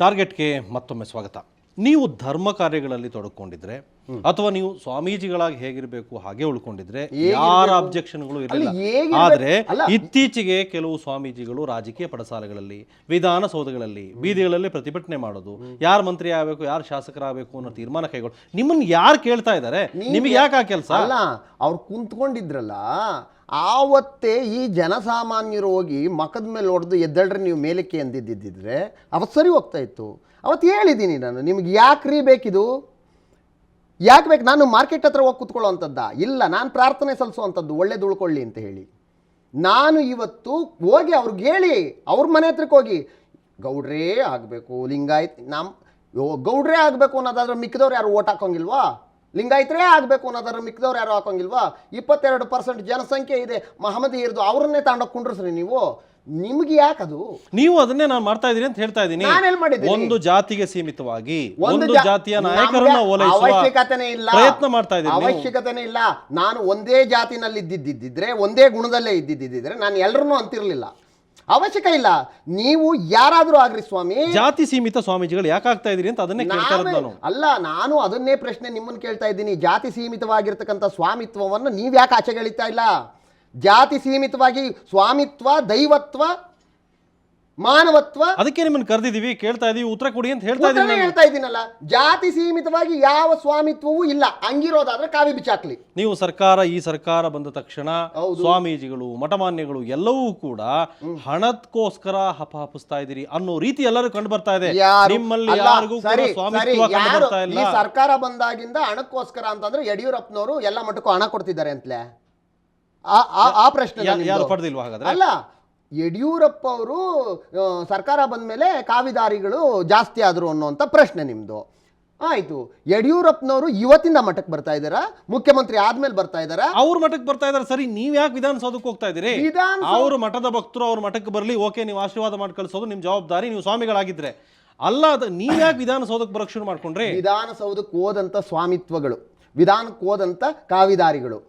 ಟಾರ್ಗೆಟ್ಗೆ ಮತ್ತೊಮ್ಮೆ ಸ್ವಾಗತ. ನೀವು ಧರ್ಮ ಕಾರ್ಯಗಳಲ್ಲಿ ತೊಡಕೊಂಡಿದ್ರೆ ಅಥವಾ ನೀವು ಸ್ವಾಮೀಜಿಗಳಾಗಿ ಹೇಗಿರಬೇಕು ಹಾಗೆ ಉಳ್ಕೊಂಡಿದ್ರೆ ಯಾರ ಅಬ್ಜೆಕ್ಷನ್ಗಳು ಇರಲಿಲ್ಲ. ಆದ್ರೆ ಇತ್ತೀಚೆಗೆ ಕೆಲವು ಸ್ವಾಮೀಜಿಗಳು ರಾಜಕೀಯ ಪಡಸಾಲೆಗಳಲ್ಲಿ, ವಿಧಾನಸೌಧಗಳಲ್ಲಿ, ಬೀದಿಗಳಲ್ಲಿ ಪ್ರತಿಭಟನೆ ಮಾಡೋದು, ಯಾರು ಮಂತ್ರಿ ಆಗಬೇಕು, ಯಾರು ಶಾಸಕರಾಗಬೇಕು ಅನ್ನೋ ತೀರ್ಮಾನ ಕೈಗೊಳ್ಳು. ನಿಮ್ಮನ್ನ ಯಾರು ಕೇಳ್ತಾ ಇದ್ದಾರೆ? ನಿಮಗೆ ಯಾಕೆ ಆ ಕೆಲಸ? ಅಲ್ಲ, ಅವ್ರು ಕುಂತ್ಕೊಂಡಿದ್ರಲ್ಲ, ಆವತ್ತೇ ಈ ಜನಸಾಮಾನ್ಯರು ಹೋಗಿ ಮಕದ ಮೇಲೆ ಹೊಡೆದು ಎದ್ದಳ್ರೆ ನೀವು ಮೇಲಕ್ಕೆ ಅಂದಿದ್ದಿದ್ರೆ ಅವತ್ತು ಸರಿ ಹೋಗ್ತಾ ಇತ್ತು. ಅವತ್ತು ಹೇಳಿದ್ದೀನಿ ನಾನು, ನಿಮ್ಗೆ ಯಾಕ್ರಿ ಬೇಕಿದು, ಯಾಕೆ ಬೇಕು? ನಾನು ಮಾರ್ಕೆಟ್ ಹತ್ರ ಹೋಗಿ ಕೂತ್ಕೊಳ್ಳೋ ಅಂಥದ್ದ ಇಲ್ಲ, ನಾನು ಪ್ರಾರ್ಥನೆ ಸಲ್ಲಿಸುವಂಥದ್ದು ಒಳ್ಳೇದು ಉಳ್ಕೊಳ್ಳಿ ಅಂತ ಹೇಳಿ. ನಾನು ಇವತ್ತು ಹೋಗಿ ಅವ್ರಿಗೆ ಹೇಳಿ, ಅವ್ರ ಮನೆ ಹತ್ರಕ್ಕೆ ಹೋಗಿ ಗೌಡ್ರೇ ಆಗಬೇಕು, ಲಿಂಗಾಯತ್ ಗೌಡ್ರೇ ಆಗಬೇಕು ಅನ್ನೋದಾದ್ರೆ ಮಿಕ್ಕಿದವ್ರು ಯಾರು ಓಟ್ ಹಾಕೋಂಗಿಲ್ವಾ? ಲಿಂಗಾಯತರೇ ಆಗಬೇಕು ಅನ್ನೋದಾದ್ರೆ ಮಿಕ್ಕಿದವ್ರು ಯಾರು ಹಾಕೋಂಗಿಲ್ವಾ? 22% ಜನಸಂಖ್ಯೆ ಇದೆ ಮಹಮ್ಮದೀಯರದು, ಅವ್ರನ್ನೇ ತಗೊಂಡೋಗಿ ಕುಂಡ್ರಸ್ರಿ ನೀವು. ನಿಮ್ಗೆ ಯಾಕದು? ನೀವು ಅದನ್ನೇ ನಾನು ಮಾಡ್ತಾ ಇದ್ದೀನಿ ಅಂತ ಹೇಳ್ತಾ ಇದ್ದೀನಿ. ಒಂದು ಜಾತಿಗೆ ಸೀಮಿತವಾಗಿ ಒಂದು ಜಾತಿಯ ನಾಯಕರನ್ನ ಓಲೈಸುವ ಅವಶ್ಯಕತೆನೇ ಇಲ್ಲ, ಪ್ರಯತ್ನ ಮಾಡ್ತಾ ಇದ್ದೀನಿ. ಅವಶ್ಯಕತೆನೇ ಇಲ್ಲ. ನಾನು ಒಂದೇ ಜಾತಿನಲ್ಲಿ ಇದ್ದಿದ್ದಿದ್ರೆ, ಒಂದೇ ಗುಣದಲ್ಲೇ ಇದ್ದಿದ್ದಿದ್ರೆ ನಾನು ಎಲ್ಲರನ್ನೂ ಅಂತಿರ್ಲಿಲ್ಲ. ಅವಶ್ಯಕ ಇಲ್ಲ. ನೀವು ಯಾರಾದ್ರೂ ಆಗ್ರಿ ಸ್ವಾಮಿ, ಜಾತಿ ಸೀಮಿತ ಸ್ವಾಮೀಜಿಗಳು ಯಾಕೆ ಆಗ್ತಾ ಇದೀರಿ ಅಂತ ಅದನ್ನೇ ಕೇಳ್ತಾ ಇರೋದು ನಾನು. ಅಲ್ಲ, ನಾನು ಅದನ್ನೇ ಪ್ರಶ್ನೆ ನಿಮ್ಮನ್ನು ಕೇಳ್ತಾ ಇದ್ದೀನಿ. ಜಾತಿ ಸೀಮಿತವಾಗಿರ್ತಕ್ಕಂಥ ಸ್ವಾಮಿತ್ವವನ್ನು ನೀವು ಯಾಕೆ ಆಚೆಗಳಿತಾ ಇಲ್ಲ? ಜಾತಿ ಸೀಮಿತವಾಗಿ ಸ್ವಾಮಿತ್ವ, ದೈವತ್ವ, ಮಾನವತ್ವ, ಅದಕ್ಕೆ ನಿಮ್ಮನ್ನು ಕರೆದಿದ್ದೀವಿ, ಕೇಳ್ತಾ ಇದೀವಿ, ಉತ್ತರ ಕೊಡಿ ಅಂತ ಹೇಳ್ತಾ ಇದ್ದೀನಲ್ಲ. ಜಾತಿ ಸೀಮಿತವಾಗಿ ಯಾವ ಸ್ವಾಮಿತ್ವವೂ ಇಲ್ಲ. ಹಂಗಿರೋದಾದ್ರೆ ಕಾವಿ ಬಿಚ್ಚಾಕ್ಲಿ. ನೀವು ಈ ಸರ್ಕಾರ ಬಂದ ತಕ್ಷಣ ಸ್ವಾಮೀಜಿಗಳು, ಮಠಮಾನ್ಯಗಳು ಎಲ್ಲವೂ ಕೂಡ ಹಣಕ್ಕೋಸ್ಕರ ಹಪಹಪಿಸ್ತಾ ಇದ್ದೀರಿ ಅನ್ನೋ ರೀತಿ ಎಲ್ಲರೂ ಕಂಡು ಬರ್ತಾ ಇದೆ. ನಿಮ್ಮಲ್ಲಿ ಯಾರಿಗೂ ಸ್ವಾಮಿತ್ವ ಕಂಡು ಬರ್ತಾ ಇಲ್ಲ. ಈ ಸರ್ಕಾರ ಬಂದಾಗಿಂದ ಹಣಕ್ಕೋಸ್ಕರ ಅಂತಂದ್ರೆ ಯಡಿಯೂರಪ್ಪನವರು ಎಲ್ಲ ಮಟ್ಟಕ್ಕೂ ಹಣ ಕೊಡ್ತಿದ್ದಾರೆ ಅಂತಲೇ ಆ ಪ್ರಶ್ನೆ ಯಾರು ಪಡೆದಿಲ್ವಾ ಹಾಗಾದ್ರೆ? ಅಲ್ಲ, ಯಡಿಯೂರಪ್ಪ ಅವರು ಸರ್ಕಾರ ಬಂದ ಮೇಲೆ ಕಾವಿದಾರಿಗಳು ಜಾಸ್ತಿ ಆದರು ಅನ್ನೋಂಥ ಪ್ರಶ್ನೆ ನಿಮ್ಮದು. ಆಯಿತು, ಯಡಿಯೂರಪ್ಪನವರು ಇವತ್ತಿಂದ ಮಠಕ್ಕೆ ಬರ್ತಾ ಇದ್ದಾರಾ? ಮುಖ್ಯಮಂತ್ರಿ ಆದ್ಮೇಲೆ ಬರ್ತಾ ಇದ್ದಾರಾ? ಅವ್ರ ಮಠಕ್ಕೆ ಬರ್ತಾ ಇದಾರೆ. ಸರಿ, ನೀವ್ ಯಾಕೆ ವಿಧಾನಸೌಧಕ್ಕೆ ಹೋಗ್ತಾ ಇದ್ದೀರಿ? ಅವ್ರ ಮಠದ ಭಕ್ತರು ಅವ್ರ ಮಠಕ್ಕೆ ಬರಲಿ, ಓಕೆ, ನೀವು ಆಶೀರ್ವಾದ ಮಾಡಿ ಕಳಿಸೋದು ನಿಮ್ ಜವಾಬ್ದಾರಿ, ನೀವು ಸ್ವಾಮಿಗಳಾಗಿದ್ರೆ. ಅಲ್ಲ, ನೀವ್ ಯಾಕೆ ವಿಧಾನಸೌಧಕ್ಕೆ ಬರಕ್ ಶುರು ಮಾಡ್ಕೊಂಡ್ರಿ? ವಿಧಾನಸೌಧಕ್ಕೆ ಹೋದಂಥ ಸ್ವಾಮಿತ್ವಗಳು, ವಿಧಾನಕ್ಕೆ ಹೋದಂಥ ಕಾವಿದಾರಿಗಳು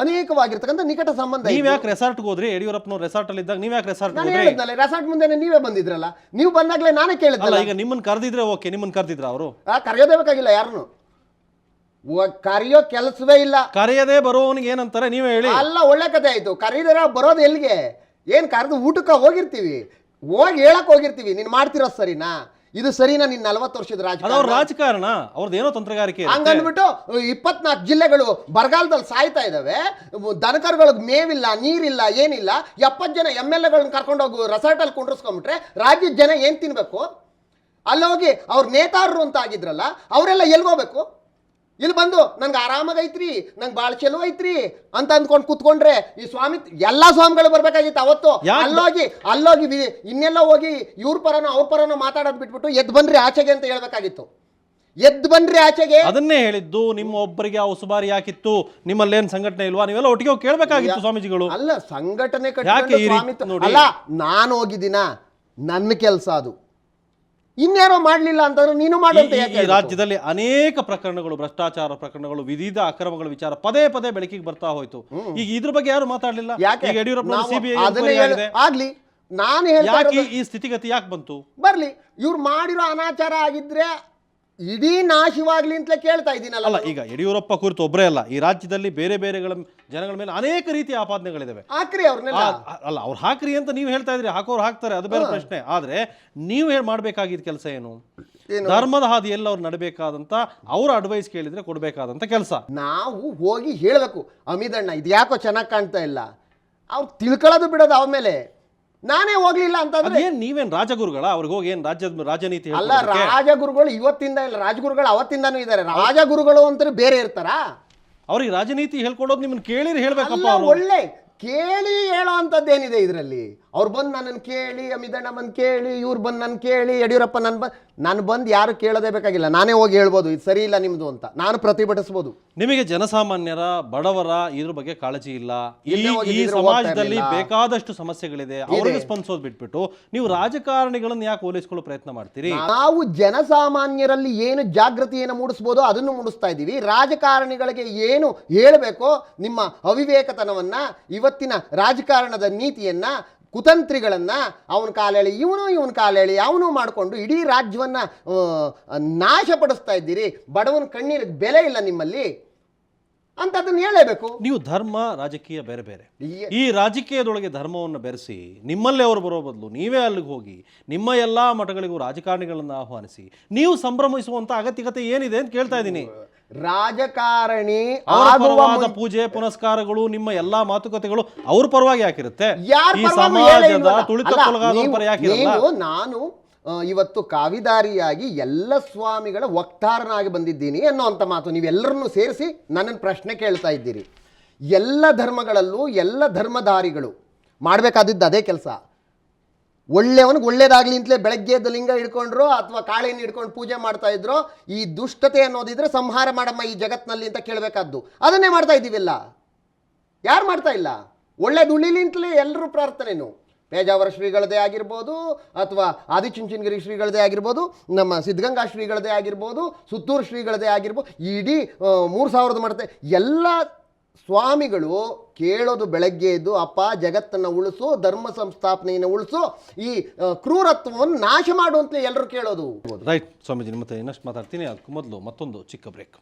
ಅನೇಕವಾಗಿರ್ತಕ್ಕಂಥ ನಿಕಟ ಸಂಬಂಧ. ನೀವ್ ಯಾಕೆ ರೆಸಾರ್ಟ್ಗೆ ಹೋದ್ರಿ? ಯಡಿಯೂರಪ್ಪನವ್ರು ರೆಸಾರ್ಟ್ ಅಲ್ಲಿ ಇದ್ದಾಗ ನೀವ್ ಯಾಕೆ ರೆಸಾರ್ಟ್ ರೆಸಾರ್ಟ್ ಮುಂದೆ ನೀವೇ ಬಂದಿದ್ರಲ್ಲ. ನೀವು ಬಂದಾಗ್ಲೇ ನಾನೇ ಕೇಳಿದ್ನಲ್ಲ. ಈಗ ನಿಮ್ಮನ್ನ ಕರೆದಿದ್ರೆ ಓಕೆ, ನಿಮ್ಮನ್ನ ಕರೆದಿದ್ರ ಅವರು? ಕರೆಯೋದೇ ಬೇಕಾಗಿಲ್ಲ ಯಾರನ್ನು, ಕರೆಯೋ ಕೆಲಸವೇ ಇಲ್ಲ. ಕರೆಯದೇ ಬರೋವನಿಗೆ ಏನಂತಾರೆ ನೀವೇ ಹೇಳಿ. ಅಲ್ಲ, ಒಳ್ಳೆ ಕತೆ ಆಯ್ತು. ಕರೀದಾರ ಬರೋದು ಎಲ್ಲಿಗೆ? ಏನ್ ಕರೆದು ಊಟಕ್ಕೆ ಹೋಗಿರ್ತೀವಿ, ಹೋಗಿ ಹೇಳಕ್ ಹೋಗಿರ್ತೀವಿ. ನೀನ್ ಮಾಡ್ತಿರೋ ಸರಿನಾ? ಇದು ಸರಿನಾ? ನಿನ್ 40 ವರ್ಷದ ರಾಜಕಾರಣ ಅವ್ರದ್ದು ಏನೋ ತಂತ್ರಗಾರಿಕೆ ಹಂಗಂದ್ಬಿಟ್ಟು 24 ಜಿಲ್ಲೆಗಳು ಬರಗಾಲದಲ್ಲಿ ಸಾಯ್ತಾ ಇದಾವೆ, ದನಕರುಗಳಿಗೆ ಮೇವಿಲ್ಲ, ನೀರಿಲ್ಲ, ಏನಿಲ್ಲ. 70 ಜನ MLAಗಳನ್ನ ಕರ್ಕೊಂಡೋಗಿ ರೆಸಾರ್ಟ್ ಅಲ್ಲಿ ಕುಂಡ್ರಿಸ್ಕೊಂಡ್ಬಿಟ್ರೆ ರಾಜ್ಯದ ಜನ ಏನ್ ತಿನ್ಬೇಕು? ಅಲ್ಲೋಗಿ ಅವ್ರ ನೇತಾರರು ಅಂತ ಆಗಿದ್ರಲ್ಲ, ಅವರೆಲ್ಲ ಎಲ್ಗೋಗ್ಬೇಕು? ಇಲ್ಲಿ ಬಂದು ನಂಗೆ ಆರಾಮಾಗೈತ್ರಿ, ನಂಗೆ ಭಾಳ ಚಲೋ ಐತ್ರಿ ಅಂತ ಅಂದ್ಕೊಂಡು ಕೂತ್ಕೊಂಡ್ರೆ ಈ ಸ್ವಾಮಿ ಎಲ್ಲಾ ಸ್ವಾಮಿಗಳು ಬರ್ಬೇಕಾಗಿತ್ತು ಅವತ್ತು. ಅಲ್ಲೋಗಿ ಇನ್ನೆಲ್ಲ ಹೋಗಿ ಇವ್ರ ಪರನೋ ಅವ್ರ ಪರನೋ ಮಾತಾಡೋದು ಬಿಟ್ಬಿಟ್ಟು ಎದ್ದು ಬನ್ರಿ ಆಚೆಗೆ ಅಂತ ಹೇಳ್ಬೇಕಾಗಿತ್ತು. ಎದ್ದು ಬನ್ರಿ ಆಚೆಗೆ. ಅದನ್ನೇ ಹೇಳಿದ್ದು. ನಿಮ್ಮ ಒಬ್ಬರಿಗೆ ಆ ಉಸುಬಾರಿ ಯಾಕಿತ್ತು? ನಿಮ್ಮಲ್ಲೇನ್ ಸಂಘಟನೆ ಇಲ್ವಾ? ನೀವೆಲ್ಲ ಒಟ್ಟಿಗೆ ಹೋಗಿ ಕೇಳ್ಬೇಕಾಗಿತ್ತು ಸ್ವಾಮೀಜಿಗಳು. ಅಲ್ಲ, ಸಂಘಟನೆ ಅಲ್ಲ, ನಾನು ಹೋಗಿದ್ದೀನ, ನನ್ನ ಕೆಲಸ ಅದು. ಇನ್ಯಾರೋ ಮಾಡ್ಲಿಲ್ಲ ಅಂತಂದ್ರೆ ನೀನು ಮಾಡುವಂತ. ಈ ರಾಜ್ಯದಲ್ಲಿ ಅನೇಕ ಪ್ರಕರಣಗಳು, ಭ್ರಷ್ಟಾಚಾರ ಪ್ರಕರಣಗಳು, ವಿವಿಧ ಅಕ್ರಮಗಳ ವಿಚಾರ ಪದೇ ಪದೇ ಬೆಳಕಿಗೆ ಬರ್ತಾ ಹೋಯ್ತು. ಈಗ ಇದ್ರ ಬಗ್ಗೆ ಯಾರು ಮಾತಾಡ್ಲಿಲ್ಲ. ಈಗ ಯಡಿಯೂರಪ್ಪ ಸಿಬಿಐ ಆಗ್ಲಿ, ನಾನು ಹೇಳ್ತಾ ಈ ಸ್ಥಿತಿಗತಿ ಯಾಕೆ ಬಂತು? ಬರ್ಲಿ, ಇವ್ರು ಮಾಡಿರೋ ಅನಾಚಾರ ಆಗಿದ್ರೆ ಇಡೀ ನಾಶವಾಗ್ಲಿ ಅಂತಲೇ ಕೇಳ್ತಾ ಇದ್ದೀನಲ್ಲ. ಅಲ್ಲ, ಈಗ ಯಡಿಯೂರಪ್ಪ ಕುರಿತು ಒಬ್ಬರೇ ಅಲ್ಲ, ಈ ರಾಜ್ಯದಲ್ಲಿ ಬೇರೆ ಬೇರೆ ಜನಗಳ ಮೇಲೆ ಅನೇಕ ರೀತಿಯ ಆಪಾದನೆಗಳಿದಾವೆ. ಹಾಕ್ರಿ ಅವ್ರನ್ನೆಲ್ಲ. ಅಲ್ಲ, ಅವ್ರು ಹಾಕ್ರಿ ಅಂತ ನೀವು ಹೇಳ್ತಾ ಇದ್ರಿ, ಹಾಕೋರು ಹಾಕ್ತಾರೆ, ಅದು ಬೇರೆ ಪ್ರಶ್ನೆ. ಆದ್ರೆ ನೀವು ಮಾಡ್ಬೇಕಾಗಿದ್ದ ಕೆಲಸ ಏನು? ಧರ್ಮದ ಹಾದಿಯಲ್ಲಿ ಅವ್ರು ನಡಬೇಕಾದಂತ, ಅವ್ರ ಅಡ್ವೈಸ್ ಕೇಳಿದ್ರೆ ಕೊಡ್ಬೇಕಾದಂತ ಕೆಲಸ ನಾವು ಹೋಗಿ ಹೇಳ್ಬೇಕು. ಅಮಿದಣ್ಣ, ಇದು ಯಾಕೋ ಚೆನ್ನಾಗಿ ಕಾಣ್ತಾ ಇಲ್ಲ, ಅವ್ರು ತಿಳ್ಕೊಳ್ಳೋದು ಬಿಡೋದು ಅವ್ರ ಮೇಲೆ. ನಾನೇ ಹೋಗ್ಲಿಲ್ಲ ಅಂತಂದ್ರೆ ನೀವೇನ್ ರಾಜಗುರುಗಳ? ಅವ್ರಿಗೆ ಹೋಗಿ ಏನ್ ರಾಜನೀತಿ? ಅಲ್ಲ, ರಾಜಗುರುಗಳು ಇವತ್ತಿಂದ ಇಲ್ಲ, ರಾಜಗುರುಗಳು ಅವತ್ತಿಂದಾನು ಇದ್ದಾರೆ. ರಾಜಗುರುಗಳು ಅಂತ ಬೇರೆ ಇರ್ತಾರ? ಅವ್ರಿಗೆ ರಾಜನೀತಿ ಹೇಳ್ಕೊಡೋದು ನಿಮ್ಮನ್ನ ಕೇಳಿರಿ ಹೇಳ್ಬೇಕಪ್ಪ. ಒಳ್ಳೆ ಕೇಳಿ ಹೇಳೋ ಅಂತದ್ದೇನಿದೆ ಇದರಲ್ಲಿ? ಅವ್ರು ಬಂದು ನನ್ನನ್ನು ಕೇಳಿ, ಅಮಿದಣ್ಣ ಬಂದು ಕೇಳಿ, ಇವ್ರು ಬಂದು ನನ್ನ ಕೇಳಿ, ಯಡಿಯೂರಪ್ಪ ನಾನು ಬಂದು ಯಾರು ಕೇಳೋದೇ ಬೇಕಾಗಿಲ್ಲ. ನಾನೇ ಹೋಗಿ ಹೇಳ್ಬೋದು ಇದು ಸರಿ ಇಲ್ಲ ನಿಮ್ದು ಅಂತ, ನಾನು ಪ್ರತಿಭಟಿಸ್ಬೋದು. ನಿಮಗೆ ಜನಸಾಮಾನ್ಯರ, ಬಡವರ ಇದ್ರ ಬಗ್ಗೆ ಕಾಳಜಿ ಇಲ್ಲ. ಈ ಸಮಾಜದಲ್ಲಿ ಬೇಕಾದಷ್ಟು ಸಮಸ್ಯೆಗಳಿದೆ, ಅವರಿಗೆ ಸ್ಪಂದಿಸೋದು ಬಿಟ್ಬಿಟ್ಟು ನೀವು ರಾಜಕಾರಣಿಗಳನ್ನ ಯಾಕೆ ಹೋಲಿಸ್ಕೊಳ್ಳೋ ಪ್ರಯತ್ನ ಮಾಡ್ತೀರಿ? ನಾವು ಜನಸಾಮಾನ್ಯರಲ್ಲಿ ಏನು ಜಾಗೃತಿಯನ್ನು ಮೂಡಿಸ್ಬೋದೋ ಅದನ್ನು ಮೂಡಿಸ್ತಾ ಇದ್ದೀವಿ. ರಾಜಕಾರಣಿಗಳಿಗೆ ಏನು ಹೇಳಬೇಕೋ ನಿಮ್ಮ ಅವಿವೇಕತನವನ್ನ, ಇವತ್ತಿನ ರಾಜಕಾರಣದ ನೀತಿಯನ್ನ ಕುತಂತ್ರಿಗಳನ್ನು ಅವನ ಕಾಲೇಳಿ ಇವನ ಕಾಲೇಳಿ ಅವನು ಮಾಡಿಕೊಂಡು ಇಡೀ ರಾಜ್ಯವನ್ನು ನಾಶಪಡಿಸ್ತಾ ಇದ್ದೀರಿ. ಬಡವನ ಕಣ್ಣೀರಿಗೆ ಬೆಲೆ ಇಲ್ಲ ನಿಮ್ಮಲ್ಲಿ ಅಂತ ಅದನ್ನು ಹೇಳಲೇಬೇಕು. ನೀವು ಧರ್ಮ ರಾಜಕೀಯ ಬೇರೆ ಬೇರೆ, ಈ ರಾಜಕೀಯದೊಳಗೆ ಧರ್ಮವನ್ನು ಬೆರೆಸಿ ನಿಮ್ಮಲ್ಲೇ ಅವರು ಬರೋ ಬದಲು ನೀವೇ ಅಲ್ಲಿಗೆ ಹೋಗಿ ನಿಮ್ಮ ಎಲ್ಲಾ ಮಠಗಳಿಗೂ ರಾಜಕಾರಣಿಗಳನ್ನು ಆಹ್ವಾನಿಸಿ ನೀವು ಸಂಭ್ರಮಿಸುವಂತ ಅಗತ್ಯತೆ ಏನಿದೆ ಅಂತ ಕೇಳ್ತಾ ಇದ್ದೀನಿ. ರಾಜಕಾರಣಿ ಪರವಾದ ಪೂಜೆ ಪುನಸ್ಕಾರಗಳು ನಿಮ್ಮ ಎಲ್ಲಾ ಮಾತುಕತೆಗಳು ಅವ್ರ ಪರವಾಗಿ ಯಾಕಿರುತ್ತೆ? ಈ ಪರವಾಗಿ ಸಮಾಜದ ತುಳಿತಕ್ಕೊಳಗಾದವ್ರ ಪರ ಯಾಕಿರಲ್ಲ? ನಾನು ಇವತ್ತು ಕಾವಿದಾರಿಯಾಗಿ ಎಲ್ಲ ಸ್ವಾಮಿಗಳ ವಕ್ತಾರನಾಗಿ ಬಂದಿದ್ದೀನಿ ಅನ್ನೋಂಥ ಮಾತು ನೀವೆಲ್ಲರನ್ನೂ ಸೇರಿಸಿ ನನ್ನನ್ನು ಪ್ರಶ್ನೆ ಕೇಳ್ತಾ ಇದ್ದೀರಿ. ಎಲ್ಲ ಧರ್ಮಗಳಲ್ಲೂ ಎಲ್ಲ ಧರ್ಮಧಾರಿಗಳು ಮಾಡಬೇಕಾದಿದ್ದು ಅದೇ ಕೆಲಸ. ಒಳ್ಳೆಯವನಿಗೆ ಒಳ್ಳೇದಾಗ್ಲಿ ಅಂತಲೇ ಬೆಳಗ್ಗೆ ಎದ್ದು ಲಿಂಗ ಹಿಡ್ಕೊಂಡ್ರು ಅಥವಾ ಕಾಳಿನ ಹಿಡ್ಕೊಂಡು ಪೂಜೆ ಮಾಡ್ತಾ ಇದ್ರು. ಈ ದುಷ್ಟತೆ ಅನ್ನೋದಿದ್ರೆ ಸಂಹಾರ ಮಾಡಮ್ಮ ಈ ಜಗತ್ತಿನಲ್ಲಿ ಅಂತ ಕೇಳಬೇಕಾದ್ದು. ಅದನ್ನೇ ಮಾಡ್ತಾ ಇದ್ದೀವಿಲ್ಲ, ಯಾರು ಮಾಡ್ತಾ ಇಲ್ಲ. ಒಳ್ಳೇದು ಉಳಿಲಿ ಅಂತಲೇ ಎಲ್ಲರೂ ಪ್ರಾರ್ಥನೆನು. ಪೇಜಾವರ ಶ್ರೀಗಳದೇ ಆಗಿರ್ಬೋದು ಅಥವಾ ಆದಿಚುಂಚನಗಿರಿ ಶ್ರೀಗಳದೇ ಆಗಿರ್ಬೋದು, ನಮ್ಮ ಸಿದ್ಧಗಂಗಾ ಶ್ರೀಗಳದೇ ಆಗಿರ್ಬೋದು, ಸುತ್ತೂರು ಶ್ರೀಗಳದೇ ಆಗಿರ್ಬೋದು, ಇಡೀ 3000 ಮಠದ ಎಲ್ಲ ಸ್ವಾಮಿಗಳು ಕೇಳೋದು ಬೆಳಗ್ಗೆ ಎದ್ದು ಅಪ್ಪ ಜಗತ್ತನ್ನು ಉಳಿಸು, ಧರ್ಮ ಸಂಸ್ಥಾಪನೆಯನ್ನು ಉಳಿಸು, ಈ ಕ್ರೂರತ್ವವನ್ನು ನಾಶ ಮಾಡು ಅಂತಲೇ ಎಲ್ಲರೂ ಕೇಳೋದು. ರೈಟ್ ಸ್ವಾಮೀಜಿ, ನಿಮ್ಮ ಮತ್ತೆ ಇನ್ನಷ್ಟು ಮಾತಾಡ್ತೀನಿ. ಅದಕ್ಕೂ ಮೊದಲು ಮತ್ತೊಂದು ಚಿಕ್ಕ ಬ್ರೇಕ್.